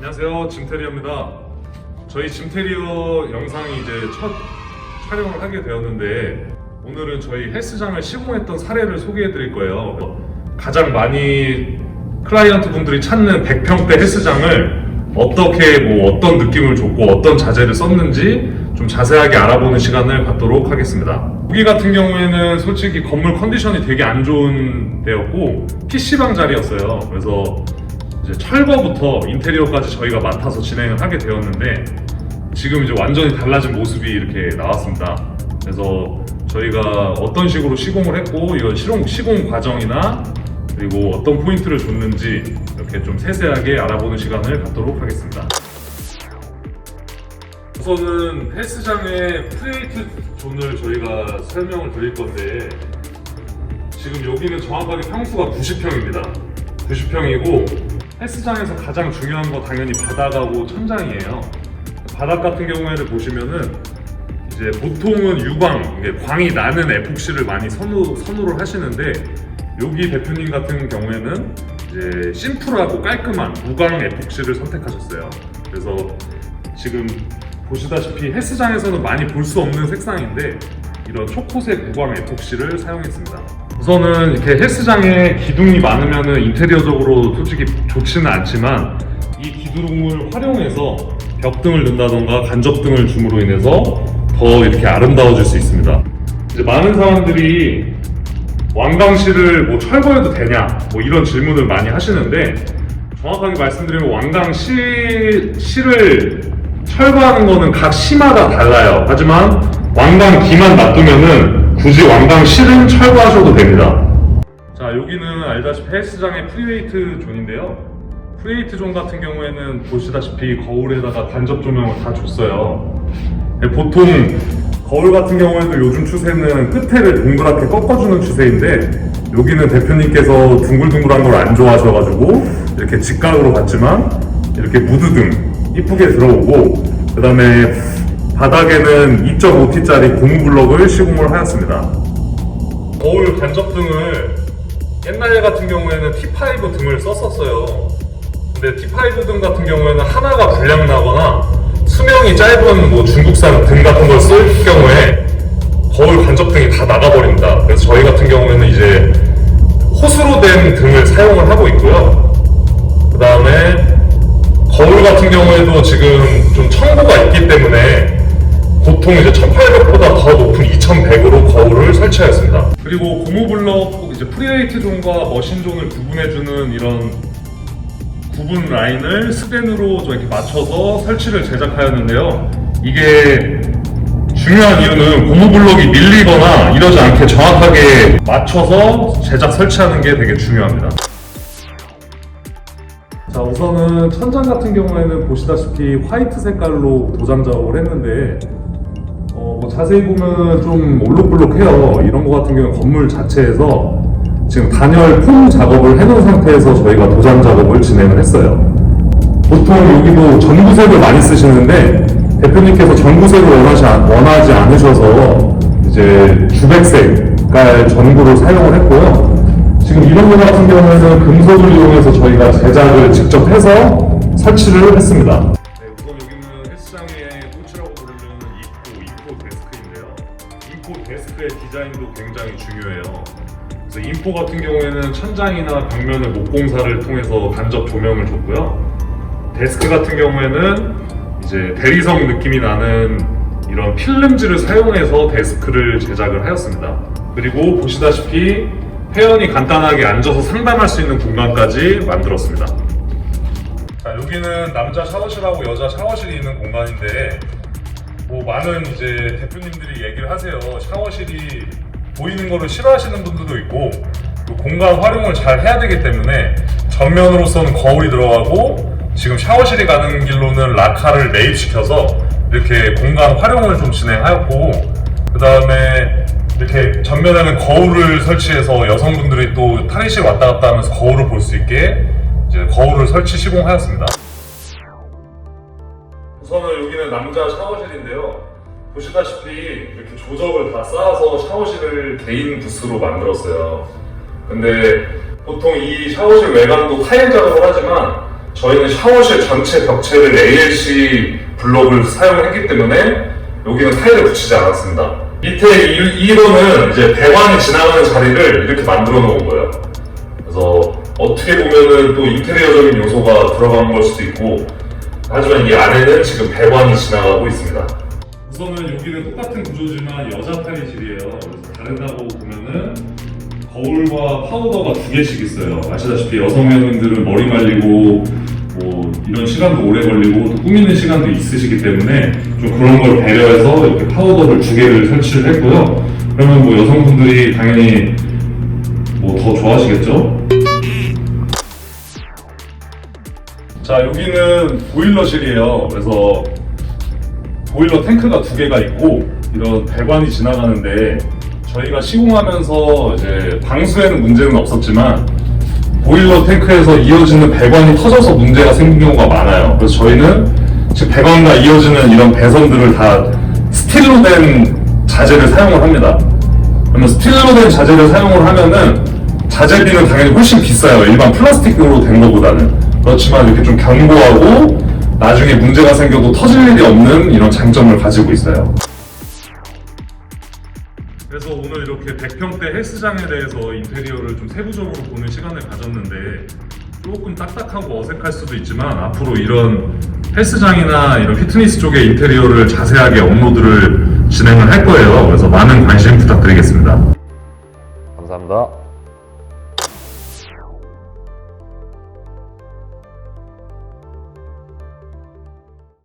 안녕하세요, 짐테리어입니다. 저희 짐테리어 영상이 이제 첫 촬영을 하게 되었는데 오늘은 저희 헬스장을 시공했던 사례를 소개해 드릴 거예요. 가장 많이 클라이언트 분들이 찾는 100평대 헬스장을 어떻게 어떤 느낌을 줬고 어떤 자재를 썼는지 좀 자세하게 알아보는 시간을 갖도록 하겠습니다. 여기 같은 경우에는 솔직히 건물 컨디션이 되게 안 좋은 데였고 PC방 자리였어요. 그래서 이제 철거부터 인테리어까지 저희가 맡아서 진행을 하게 되었는데 지금 이제 완전히 달라진 모습이 이렇게 나왔습니다. 그래서 저희가 어떤 식으로 시공을 했고 이건 시공 과정이나 그리고 어떤 포인트를 줬는지 이렇게 좀 세세하게 알아보는 시간을 갖도록 하겠습니다. 우선은 헬스장의 프레이트 존을 저희가 설명을 드릴 건데 지금 여기는 정확하게 평수가 90평입니다. 90평이고 헬스장에서 가장 중요한 거 당연히 바닥하고 천장이에요. 바닥 같은 경우에는 보시면은 이제 보통은 유광, 광이 나는 에폭시를 많이 선호를 하시는데 여기 대표님 같은 경우에는 이제 심플하고 깔끔한 무광 에폭시를 선택하셨어요. 그래서 지금 보시다시피 헬스장에서는 많이 볼 수 없는 색상인데 이런 초코색 무광 에폭시를 사용했습니다. 우선은 이렇게 헬스장에 기둥이 많으면 인테리어적으로 솔직히 좋지는 않지만 이 기둥을 활용해서 벽등을 넣는다던가 간접등을 줌으로 인해서 더 이렇게 아름다워질 수 있습니다. 이제 많은 사람들이 완강실을 철거해도 되냐 이런 질문을 많이 하시는데 정확하게 말씀드리면 완강실을 철거하는 거는 각 시마다 달라요. 하지만 완강기만 놔두면은 굳이 완강실은 철거하셔도 됩니다. 자, 여기는 알다시피 헬스장의 프리웨이트 존인데요. 프리웨이트 존 같은 경우에는 보시다시피 거울에다가 간접 조명을 다 줬어요. 보통 거울 같은 경우에도 요즘 추세는 끝에를 동그랗게 꺾어주는 추세인데 여기는 대표님께서 둥글둥글한 걸 안 좋아하셔가지고 이렇게 직각으로 봤지만 이렇게 무드등 이쁘게 들어오고 그 다음에 바닥에는 2.5T짜리 고무 블럭을 시공을 하였습니다. 거울 간접등을 옛날 같은 경우에는 T5 등을 썼었어요. 근데 T5 등 같은 경우에는 하나가 불량 나거나 수명이 짧은 중국산 등 같은 걸 쓸 경우에 거울 간접등이 다 나가버립니다. 그래서 저희 같은 경우에는 이제 호스로 된 등을 사용을 하고 있고요. 그 다음에 거울 같은 경우에도 지금 좀 첨부가 있기 때문에 보통 이제 1800보다 더 높은 2100으로 거울을 설치하였습니다. 그리고 고무블럭 이제 프리웨이트 존과 머신 존을 구분해주는 이런 구분 라인을 스댄으로 이렇게 맞춰서 설치를 제작하였는데요. 이게 중요한 이유는 고무블럭이 밀리거나 이러지 않게 정확하게 맞춰서 제작 설치하는 게 되게 중요합니다. 자, 우선은 천장 같은 경우에는 보시다시피 화이트 색깔로 도장 작업을 했는데 자세히 보면 좀 올록블록해요. 이런 거 같은 경우는 건물 자체에서 지금 단열 폼 작업을 해놓은 상태에서 저희가 도장 작업을 진행을 했어요. 보통 여기도 전구색을 많이 쓰시는데 대표님께서 전구색을 원하지 않으셔서 이제 주백색깔 전구를 사용을 했고요. 지금 이런 거 같은 경우에는 금속을 이용해서 저희가 제작을 직접 해서 설치를 했습니다. 네, 우선 여기는 헬스장의 꽃이라고 부르는 인포 데스크인데요. 인포 데스크의 디자인도 굉장히 중요해요. 그래서 인포 같은 경우에는 천장이나 벽면의 목공사를 통해서 간접 조명을 줬고요. 데스크 같은 경우에는 이제 대리석 느낌이 나는 이런 필름지를 사용해서 데스크를 제작을 하였습니다. 그리고 보시다시피 회원이 간단하게 앉아서 상담할 수 있는 공간까지 만들었습니다. 자, 여기는 남자 샤워실하고 여자 샤워실이 있는 공간인데 많은 이제 대표님들이 얘기를 하세요. 샤워실이 보이는 거를 싫어하시는 분들도 있고 또 공간 활용을 잘 해야 되기 때문에 전면으로서는 거울이 들어가고 지금 샤워실이 가는 길로는 라카를 매입시켜서 이렇게 공간 활용을 좀 진행하였고 그 다음에 이렇게 전면에는 거울을 설치해서 여성분들이 또 탈의실 왔다 갔다 하면서 거울을 볼 수 있게 이제 거울을 설치 시공하였습니다. 우선은 여기는 남자 샤워실인데요. 보시다시피 이렇게 조적을 다 쌓아서 샤워실을 개인 부스로 만들었어요. 근데 보통 이 샤워실 외관도 타일 작업을 하지만 저희는 샤워실 전체 벽체를 ALC 블록을 사용했기 때문에 여기는 타일을 붙이지 않았습니다. 밑에 2번은 이제 배관이 지나가는 자리를 이렇게 만들어 놓은 거예요. 그래서 어떻게 보면은 또 인테리어적인 요소가 들어간 걸 수도 있고, 하지만 이 안에는 지금 배관이 지나가고 있습니다. 우선은 여기는 똑같은 구조지만 여자 탈의실이에요. 그래서 다르다고 보면은 거울과 파우더가 2개씩 있어요. 아시다시피 여성 회원님들은 머리 말리고 뭐 이런 시간도 오래 걸리고 또 꾸미는 시간도 있으시기 때문에 좀 그런 걸 배려해서 이렇게 파우더를 2개를 설치를 했고요. 그러면 뭐 여성분들이 당연히 뭐 더 좋아하시겠죠? 자, 여기는 보일러실이에요. 그래서 보일러 탱크가 2개가 있고 이런 배관이 지나가는데, 저희가 시공하면서 이제 방수에는 문제는 없었지만 보일러 탱크에서 이어지는 배관이 터져서 문제가 생긴 경우가 많아요. 그래서 저희는 지금 배관과 이어지는 이런 배선들을 다 스틸로 된 자재를 사용을 합니다. 그러면 스틸로 된 자재를 사용을 하면은 자재비는 당연히 훨씬 비싸요. 일반 플라스틱으로 된 것보다는. 그렇지만 이렇게 좀 견고하고 나중에 문제가 생겨도 터질 일이 없는 이런 장점을 가지고 있어요. 그래서 오늘 이렇게 100평대 헬스장에 대해서 인테리어를 좀 세부적으로 보는 시간을 가졌는데, 조금 딱딱하고 어색할 수도 있지만 앞으로 이런 헬스장이나 이런 피트니스 쪽의 인테리어를 자세하게 업로드를 진행을 할 거예요. 그래서 많은 관심 부탁드리겠습니다. 감사합니다.